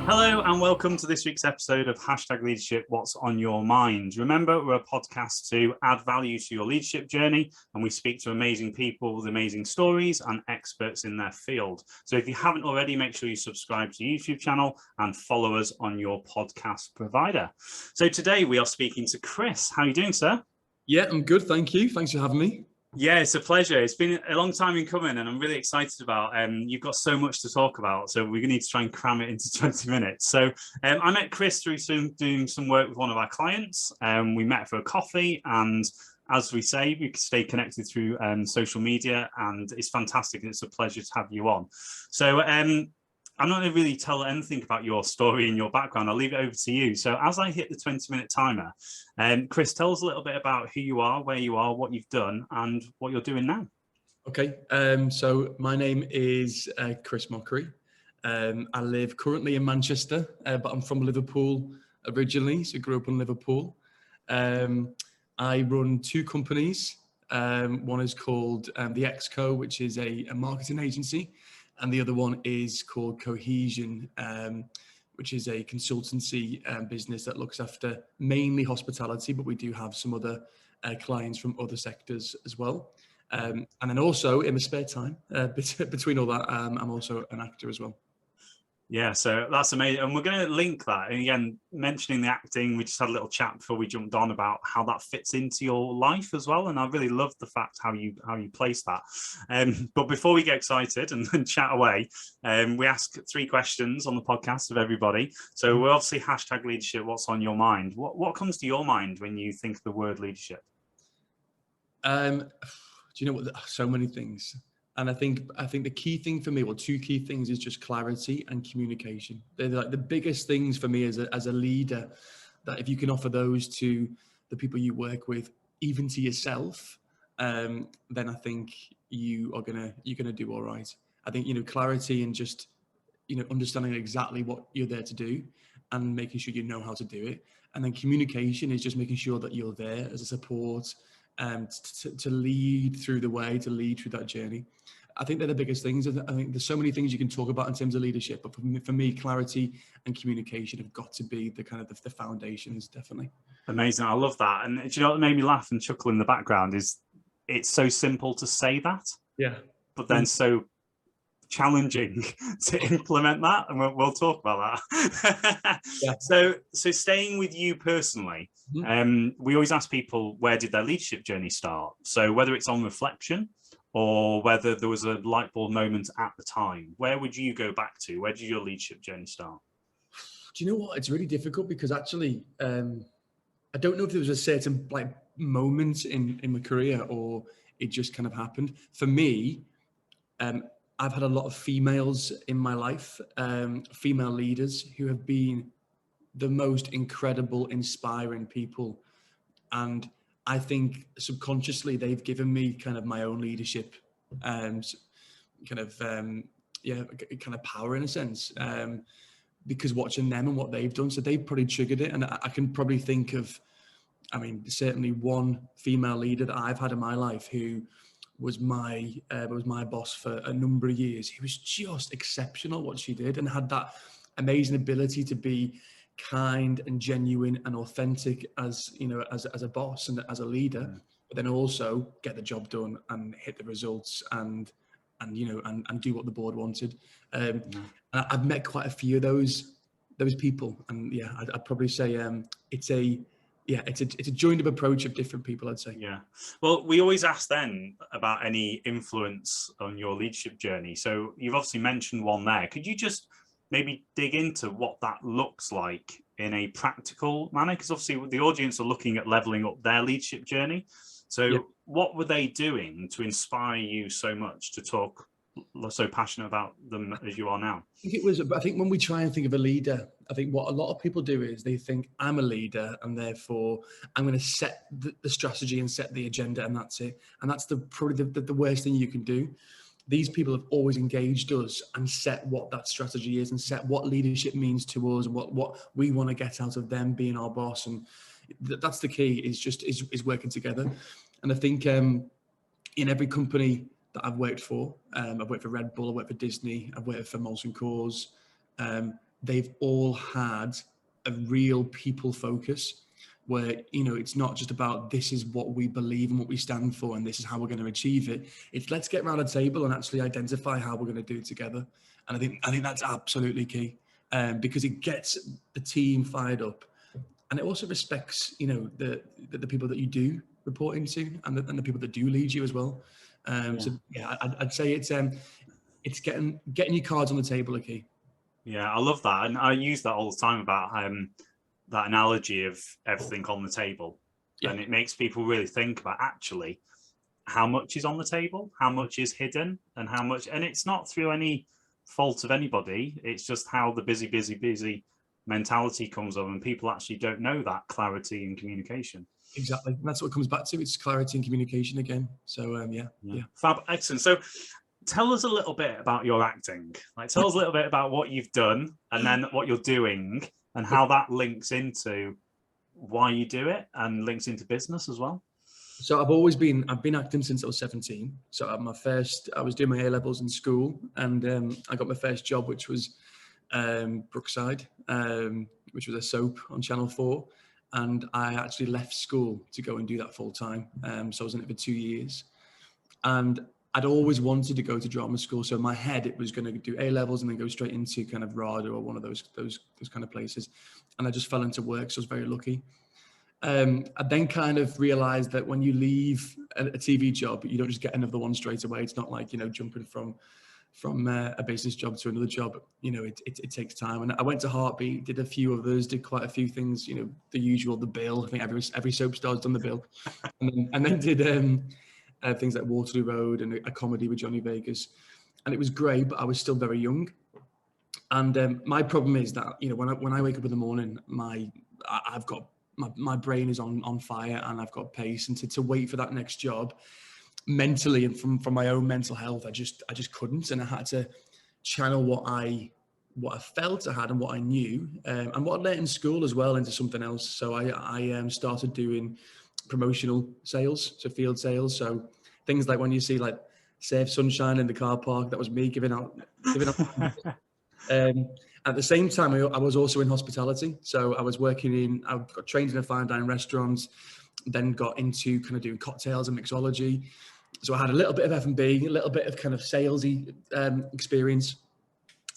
Hello and welcome to this week's episode of Hashtag Leadership, What's on Your Mind. Remember, we're a podcast to add value to your leadership journey, and we speak to amazing people with amazing stories and experts in their field. So if you haven't already, make sure you subscribe to the YouTube channel and follow us on your podcast provider. So today we are speaking to Kris. How are you doing, sir? Yeah, I'm good. Thank you. Thanks for having me. Yeah, it's a pleasure. It's been a long time in coming and I'm really excited about you've got so much to talk about, so we're going to need to try and cram it into 20 minutes. So I met Kris through doing some work with one of our clients. We met for a coffee, and as we say, we stay connected through social media, and it's fantastic and it's a pleasure to have you on. So I'm not going to really tell anything about your story and your background. I'll leave it over to you. So as I hit the 20-minute timer, Kris, tell us a little bit about who you are, where you are, what you've done, and what you're doing now. Okay, so my name is Kris Mochrie. I live currently in Manchester, but I'm from Liverpool originally, so grew up in Liverpool. I run two companies. One is called the Exco, which is a marketing agency. And the other one is called Cohesion, which is a consultancy business that looks after mainly hospitality, but we do have some other clients from other sectors as well. And then also in my spare time, between all that, I'm also an actor as well. Yeah, so that's amazing. And we're going to link that. And again, mentioning the acting, we just had a little chat before we jumped on about how that fits into your life as well. And I really love the fact how you place that. But before we get excited and chat away, we ask 3 questions on the podcast of everybody. So we're obviously hashtag leadership, what's on your mind? What comes to your mind when you think of the word leadership? Do you know what? So many things. And I think the key thing for me, well, 2 key things, is just clarity and communication. They're like the biggest things for me as a leader, that if you can offer those to the people you work with, even to yourself, then I think you're gonna do all right. I think, clarity and just, understanding exactly what you're there to do and making sure you know how to do it. And then communication is just making sure that you're there as a support, to lead through the way, to lead through that journey. I think they're the biggest things. I think there's so many things you can talk about in terms of leadership, but for me, clarity and communication have got to be the kind of the foundations, definitely. Amazing. I love that. And do you know what made me laugh and chuckle in the background is it's so simple to say that, yeah, but then so challenging to implement that, and we'll talk about that. Yeah. So staying with you personally, we always ask people, where did their leadership journey start? So whether it's on reflection or whether there was a light bulb moment at the time, where would you go back to? Where did your leadership journey start? Do you know what? It's really difficult because actually, I don't know if there was a certain moment in my career or it just kind of happened. For me, I've had a lot of females in my life, female leaders who have been the most incredible, inspiring people. And I think subconsciously they've given me kind of my own leadership, kind of power in a sense, because watching them and what they've done. So they've probably triggered it. And I can probably think of, certainly one female leader that I've had in my life who was my boss for a number of years. He was just exceptional what she did, and had that amazing ability to be kind and genuine and authentic as a boss and as a leader, but then also get the job done and hit the results and do what the board wanted. And I've met quite a few of those people, and yeah, I'd probably say it's a joined up approach of different people, I'd say. Yeah. Well, we always ask then about any influence on your leadership journey. So you've obviously mentioned one there. Could you just maybe dig into what that looks like in a practical manner? Because obviously the audience are looking at leveling up their leadership journey. So what were they doing to inspire you so much to talk so passionate about them as you are now? I think when we try and think of a leader, I think what a lot of people do is they think, I'm a leader and therefore I'm going to set the strategy and set the agenda and that's it. And that's probably the worst thing you can do. These people have always engaged us and set what that strategy is and set what leadership means to us and what we want to get out of them being our boss. And that's the key, is working together. And I think in every company that I've worked for. I've worked for Red Bull, I've worked for Disney, I've worked for Molson Coors. they've all had a real people focus where, you know, it's not just about this is what we believe and what we stand for and this is how we're going to achieve it. It's let's get around a table and actually identify how we're going to do it together. And I think that's absolutely key, because it gets the team fired up, and it also respects, you know, the people that you do report into and the people that do lead you as well. So yeah, I'd say it's getting your cards on the table are key. Yeah, I love that, and I use that all the time about that analogy of everything on the table, and it makes people really think about actually how much is on the table, how much is hidden, and how much, and it's not through any fault of anybody. It's just how the busy mentality comes up, and people actually don't know that clarity and communication. Exactly, and that's what it comes back to. It's clarity and communication again. So yeah. Fab, excellent. So tell us a little bit about your acting. Like, tell us a little bit about what you've done and then what you're doing and how that links into why you do it and links into business as well. So I've been acting since I was 17. So I was doing my A-levels in school, and I got my first job, which was Brookside, which was a soap on Channel 4. And I actually left school to go and do that full time. So I was in it for 2 years. And I'd always wanted to go to drama school. So in my head, it was going to do A-levels and then go straight into kind of RADA or one of those kind of places. And I just fell into work, so I was very lucky. I then kind of realized that when you leave a TV job, you don't just get another one straight away. It's not like, you know, jumping from a business job to another job. You know, it takes time. And I went to Heartbeat, did a few others, did quite a few things, you know, the usual, the Bill. I think every soap star's done the Bill. And then did things like Waterloo Road and a comedy with Johnny Vegas. And it was great, but I was still very young. And my problem is that, you know, when I wake up in the morning, I've got my brain is on fire and I've got pace, and to wait for that next job mentally and from my own mental health, I just couldn't. And I had to channel what I felt I had and what I knew, and what I learned in school as well into something else. So I started doing promotional sales, so field sales. So things like when you see like Save Sunshine in the car park, that was me giving out at the same time, I was also in hospitality. So I got trained in a fine dining restaurant, then got into kind of doing cocktails and mixology. So I had a little bit of F&B, a little bit of kind of salesy experience,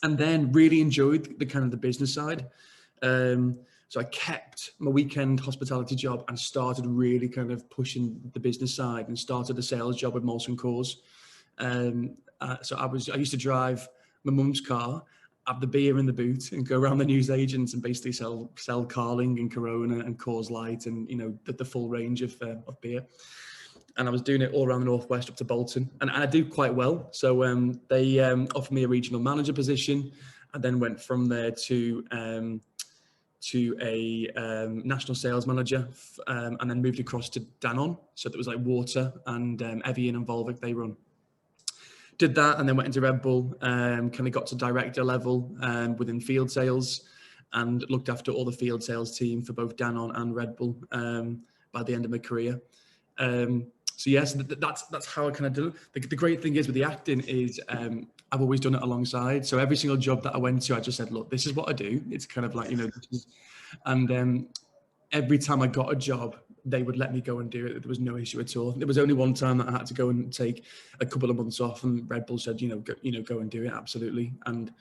and then really enjoyed the kind of the business side. So I kept my weekend hospitality job and started really kind of pushing the business side and started a sales job with Molson Coors. So I used to drive my mum's car, have the beer in the boot, and go around the newsagents and basically sell Carling and Corona and Coors Light and, you know, the full range of beer. And I was doing it all around the Northwest up to Bolton, and I do quite well. So they offered me a regional manager position. I then went from there to a national sales manager, and then moved across to Danone. So that was like water and Evian and Volvic they run. Did that and then went into Red Bull, kind of got to director level within field sales, and looked after all the field sales team for both Danone and Red Bull by the end of my career. So yes, that's how I kind of do it. The great thing is with the acting is I've always done it alongside. So every single job that I went to, I just said, look, this is what I do. It's kind of like, you know, and every time I got a job, they would let me go and do it. There was no issue at all. There was only one time that I had to go and take a couple of months off, and Red Bull said, go and do it. Absolutely. And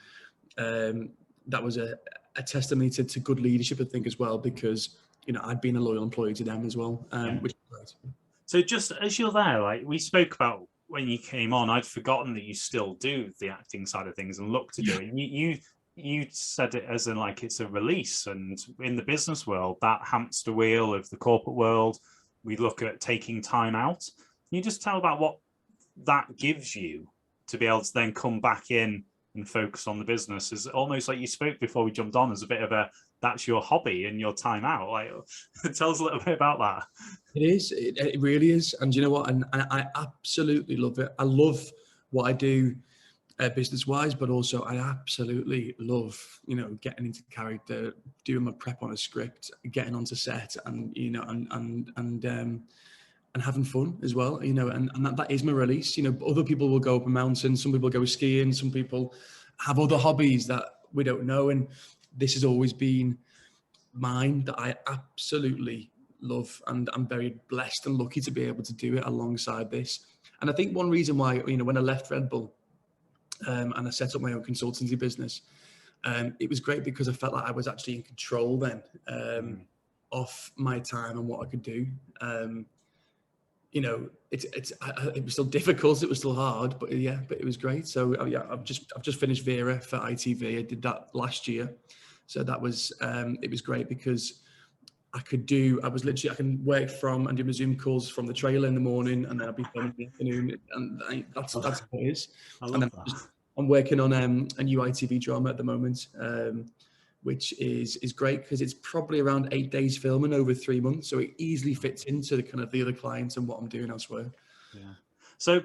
that was a testimony to good leadership, I think, as well, because, you know, I'd been a loyal employee to them as well, which was great. So just as you're there, like we spoke about when you came on, I'd forgotten that you still do the acting side of things and look to do it. You said it as in like it's a release, and in the business world, that hamster wheel of the corporate world, we look at taking time out. Can you just tell about what that gives you to be able to then come back in and focus on the business? Is almost like you spoke before we jumped on as a bit of that's your hobby and your time out. Like, tell us a little bit about that. It is. It really is. And you know what? And I absolutely love it. I love what I do business-wise, but also I absolutely love, you know, getting into character, doing my prep on a script, getting onto set, and, you know, and having fun as well, you know, and that is my release. You know, other people will go up a mountain, some people go skiing, some people have other hobbies that We don't know. And this has always been mine that I absolutely love, and I'm very blessed and lucky to be able to do it alongside this. And I think one reason why, you know, when I left Red Bull and I set up my own consultancy business, it was great because I felt like I was actually in control then of my time and what I could do. You know, it was still difficult, it was still hard, but it was great. So yeah, I've just finished Vera for ITV. I did that last year, so that was it was great because I can work from and do my Zoom calls from the trailer in the morning, and then I'll be filming in the afternoon, and that's how it is. I love and then that. I'm working on a new ITV drama at the moment, which is great because it's probably around 8 days filming over 3 months, so it easily fits into the kind of the other clients and what I'm doing elsewhere. Yeah. So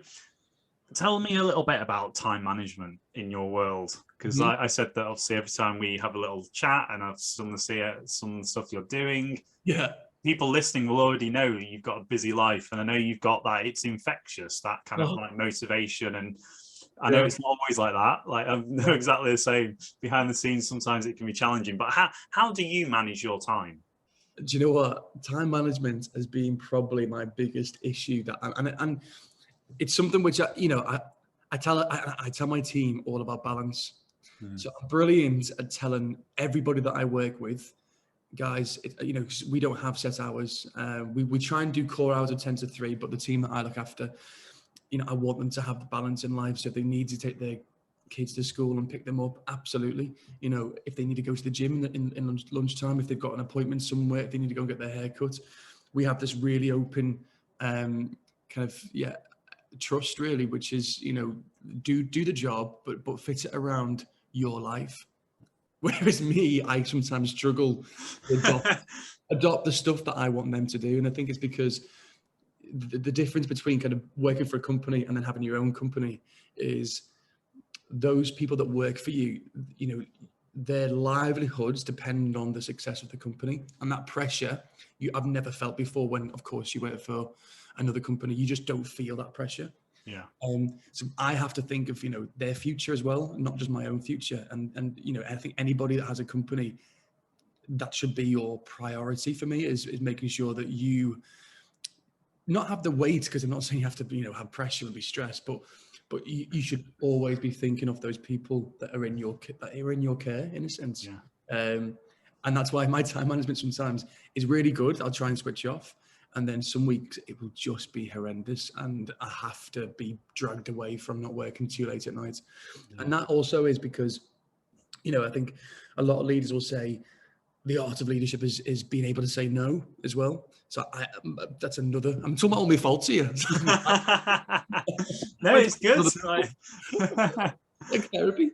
tell me a little bit about time management in your world, because I said that obviously every time we have a little chat and I've some stuff you're doing, people listening will already know that you've got a busy life, and I know you've got that. It's infectious, that kind of like motivation, and I know it's not always like that. Like I know exactly the same. Behind the scenes, sometimes it can be challenging. But how do you manage your time? Do you know what? Time management has been probably my biggest issue. And it's something which I tell my team all about balance. So I'm brilliant at telling everybody that I work with, guys, we don't have set hours. We try and do core hours of 10 to 3, but the team that I look after, I want them to have the balance in life. So if they need to take their kids to school and pick them up, absolutely. If they need to go to the gym in lunchtime, if they've got an appointment somewhere, if they need to go and get their hair cut, we have this really open trust, really, which is, do the job, but fit it around your life. Whereas me, I sometimes struggle to adopt the stuff that I want them to do. And I think it's because the difference between kind of working for a company and then having your own company is those people that work for you, their livelihoods depend on the success of the company, and that pressure I've never felt before. When, of course, you work for another company, you just don't feel that pressure. Yeah. So I have to think of, their future as well, not just my own future. And I think anybody that has a company, that should be your priority for me, is making sure that you not have the weight, because I'm not saying you have to, have pressure and be stressed, but you should always be thinking of those people that are in your care, in a sense. Yeah. And that's why my time management sometimes is really good. I'll try and switch off. And then some weeks it will just be horrendous, and I have to be dragged away from not working too late at night. Yeah. And that also is because, I think a lot of leaders will say the art of leadership is being able to say no as well. So that's another, I'm talking about all my faults here. No, it's good. Like therapy.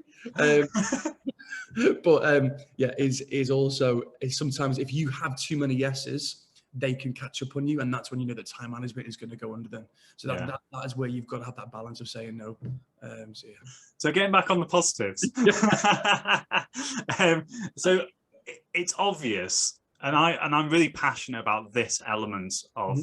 Is also sometimes if you have too many yeses, they can catch up on you, and that's when that time management is going to go under them. So that is where you've got to have that balance of saying no. So getting back on the positives. So it's obvious, and I'm really passionate about this element of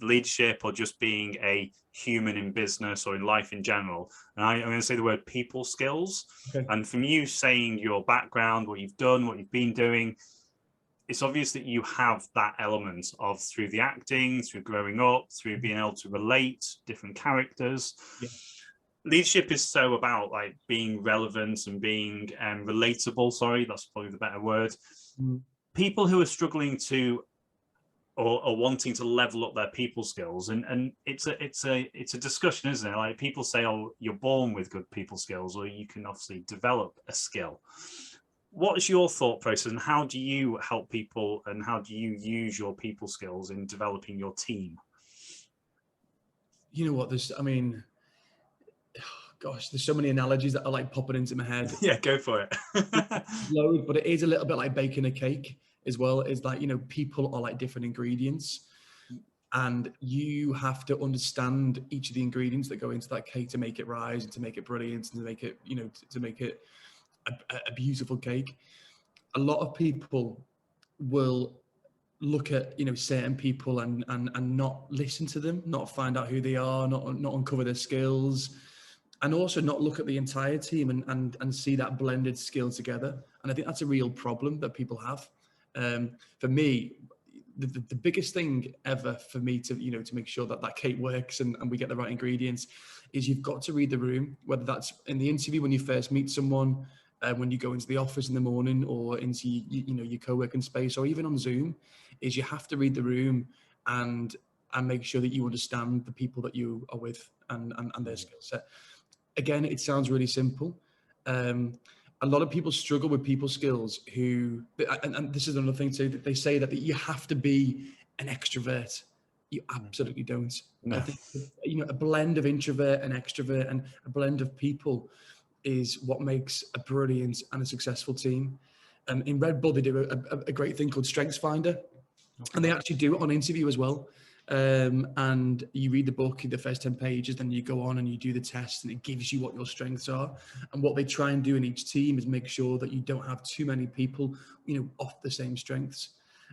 leadership, or just being a human in business or in life in general. And I'm going to say the word people skills. Okay. And from you saying your background, what you've done, what you've been doing, it's obvious that you have that element of, through the acting, through growing up, through being able to relate different characters. Yeah. Leadership is so about like being relevant and being relatable. Sorry, that's probably the better word. People who are struggling to or wanting to level up their people skills, and it's a discussion, isn't it? Like people say, oh, you're born with good people skills, or you can obviously develop a skill. What is your thought process, and how do you help people, and how do you use your people skills in developing your team? You know what, there's so many analogies that are like popping into my head. Yeah, go for it. But it is a little bit like baking a cake as well. Is like, people are like different ingredients, and you have to understand each of the ingredients that go into that cake to make it rise and to make it brilliant and to make it, to make it a beautiful cake. A lot of people will look at certain people and not listen to them, not find out who they are, not uncover their skills, and also not look at the entire team and see that blended skill together. And I think that's a real problem that people have. For me, the biggest thing ever for me to, to make sure that cake works and we get the right ingredients is you've got to read the room, whether that's in the interview when you first meet someone, when you go into the office in the morning, or into your co-working space, or even on Zoom, is you have to read the room and make sure that you understand the people that you are with and their skill set. Again, it sounds really simple. A lot of people struggle with people skills and this is another thing too, that they say that you have to be an extrovert. You absolutely don't. No. I think, a blend of introvert and extrovert and a blend of people is what makes a brilliant and a successful team. In Red Bull, they do a great thing called Strengths Finder, and they actually do it on interview as well. And you read the book, the first 10 pages, then you go on and you do the test, and it gives you what your strengths are. And what they try and do in each team is make sure that you don't have too many people, off the same strengths.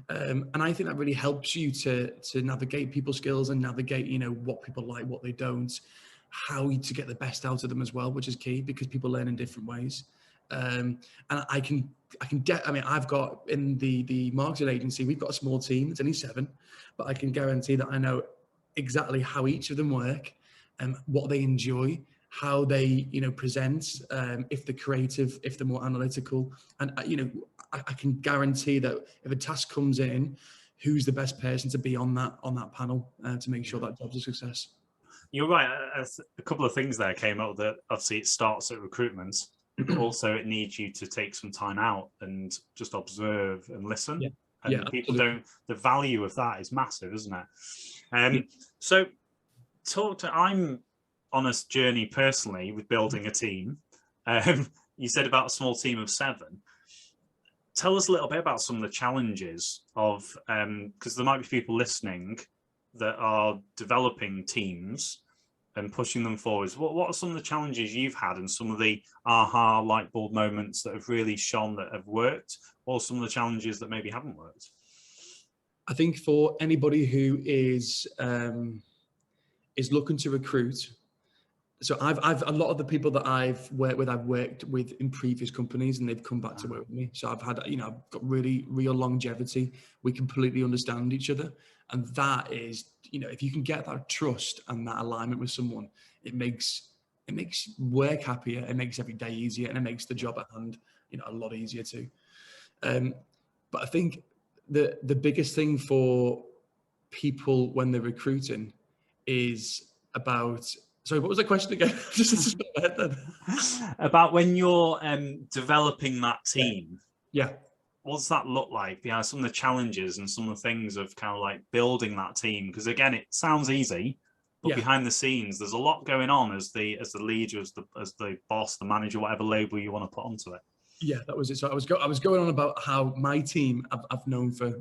And I think that really helps you to navigate people skills and navigate, what people like, what they don't, how to get the best out of them as well, which is key because people learn in different ways. And I've got in the marketing agency, we've got a small team, it's only 7, but I can guarantee that I know exactly how each of them work and what they enjoy, how they, present, if they're creative, if they're more analytical. And, I can guarantee that if a task comes in, who's the best person to be on that panel to make sure that job's a success. You're right. A couple of things there came up that obviously it starts at recruitment, but also it needs you to take some time out and just observe and listen. Yeah. And people don't, the value of that is massive, isn't it? So I'm on a journey personally with building a team. You said about a small team of 7. Tell us a little bit about some of the challenges of, because there might be people listening that are developing teams and pushing them forwards. What are some of the challenges you've had and some of the aha light bulb moments that have really shone that have worked, or some of the challenges that maybe haven't worked? I think for anybody who is looking to recruit, so I've a lot of the people that I've worked with in previous companies, and they've come back to work with me. So I've had, I've got really real longevity. We completely understand each other. And that is, if you can get that trust and that alignment with someone, it makes work happier. It makes every day easier, and it makes the job at hand, a lot easier too. But I think the biggest thing for people when they're recruiting is about, sorry, what was the question again? Just about when you're developing that team. Yeah. What does that look like? Some of the challenges and some of the things of kind of like building that team. Because again, it sounds easy, but behind the scenes, there's a lot going on as the leader, as the boss, the manager, whatever label you want to put onto it. Yeah, that was it. So I was going on about how my team I've known for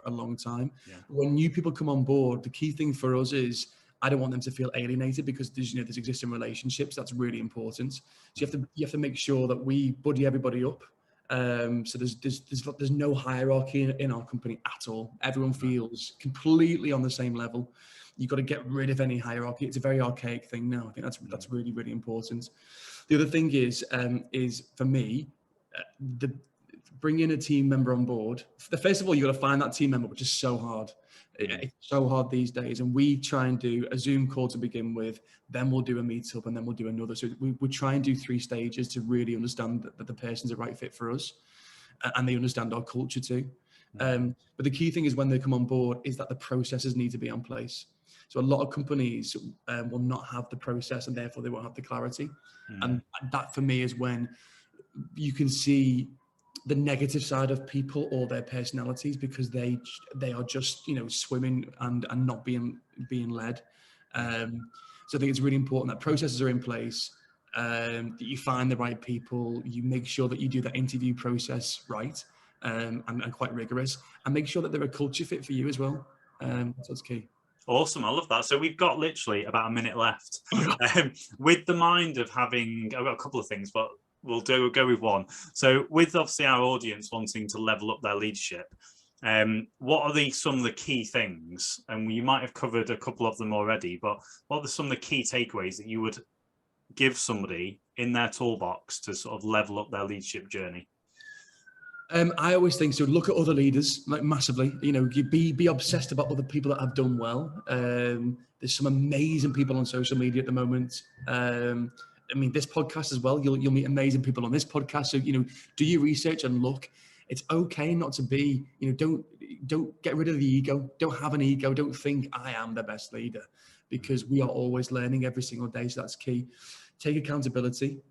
a long time. Yeah. When new people come on board, the key thing for us is I don't want them to feel alienated, because there's existing relationships. That's really important. So you have to make sure that we buddy everybody up. So there's no hierarchy in our company at all. Everyone feels completely on the same level. You've got to get rid of any hierarchy. It's a very archaic thing now. I think that's really, really important. The other thing is for me, bringing a team member on board. First of all, you got to find that team member, which is so hard. It's so hard these days. And we try and do a Zoom call to begin with, then we'll do a meetup, and then we'll do another. So we try and do 3 stages to really understand that the person's a right fit for us, and they understand our culture too. But the key thing is when they come on board is that the processes need to be in place. So a lot of companies will not have the process, and therefore they won't have the clarity. And that for me is when you can see the negative side of people or their personalities, because they are just swimming and not being led. So I think it's really important that processes are in place, that you find the right people, you make sure that you do that interview process right, and quite rigorous, and make sure that they're a culture fit for you as well. That's key. Awesome, I love that. So we've got literally about a minute left. With the mind of having, I've got a couple of things, but we'll go with one. So with obviously our audience wanting to level up their leadership, what are some of the key things? And you might have covered a couple of them already, but what are some of the key takeaways that you would give somebody in their toolbox to sort of level up their leadership journey? I always think so. Look at other leaders, like massively. You know, you be obsessed about other people that have done well. There's some amazing people on social media at the moment. I mean, this podcast as well. You'll meet amazing people on this podcast. So, you know, do your research and look. It's okay not to be. You know, don't get rid of the ego. Don't have an ego. Don't think I am the best leader, because we are always learning every single day. So that's key. Take accountability.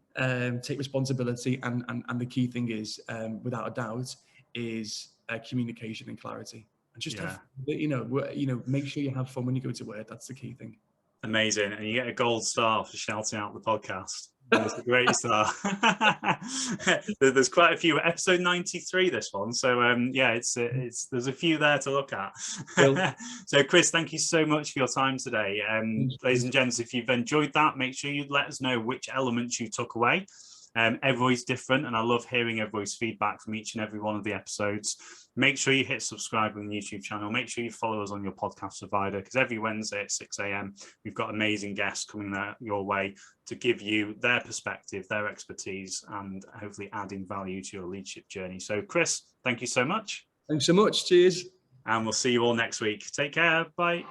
Take responsibility, and the key thing is, without a doubt, is communication and clarity. And just have, make sure you have fun when you go to work. That's the key thing. Amazing, and you get a gold star for shouting out the podcast. It's a great star. There's quite a few. Episode 93, this one. So it's there's a few there to look at. So Kris, thank you so much for your time today. Ladies and gents, if you've enjoyed that, make sure you let us know which elements you took away. Everybody's different, and I love hearing everybody's feedback from each and every one of the episodes. Make sure you hit subscribe on the YouTube channel. Make sure you follow us on your podcast provider, because every Wednesday at 6 a.m. we've got amazing guests coming your way to give you their perspective, their expertise, and hopefully adding value to your leadership journey. So Kris, thank you so much. Thanks so much. Cheers. And we'll see you all next week. Take care. Bye.